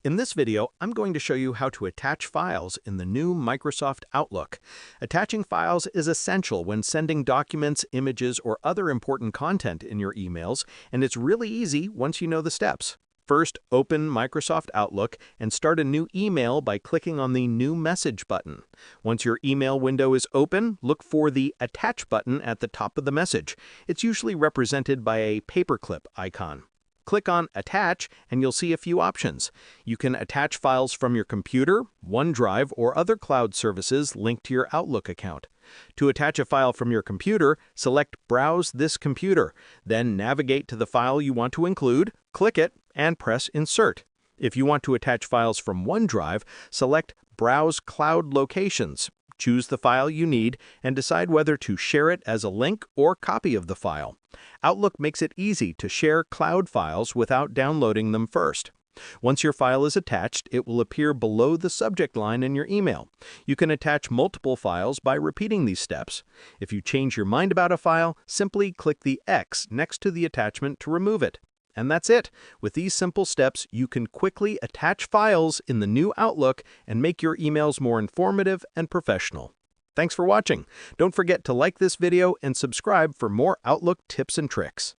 In this video, I'm going to show you how to attach files in the new Microsoft Outlook. Attaching files is essential when sending documents, images, or other important content in your emails, and it's really easy once you know the steps. First, open Microsoft Outlook and start a new email by clicking on the New Message button. Once your email window is open, look for the Attach button at the top of the message. It's usually represented by a paperclip icon. Click on Attach and you'll see a few options. You can attach files from your computer, OneDrive, or other cloud services linked to your Outlook account. To attach a file from your computer, select Browse this computer. Then navigate to the file you want to include, click it, and press Insert. If you want to attach files from OneDrive, select Browse Cloud Locations. Choose the file you need and decide whether to share it as a link or copy of the file. Outlook makes it easy to share cloud files without downloading them first. Once your file is attached, it will appear below the subject line in your email. You can attach multiple files by repeating these steps. If you change your mind about a file, simply click the X next to the attachment to remove it. And that's it. With these simple steps, you can quickly attach files in the new Outlook and make your emails more informative and professional. Thanks for watching. Don't forget to like this video and subscribe for more Outlook tips and tricks.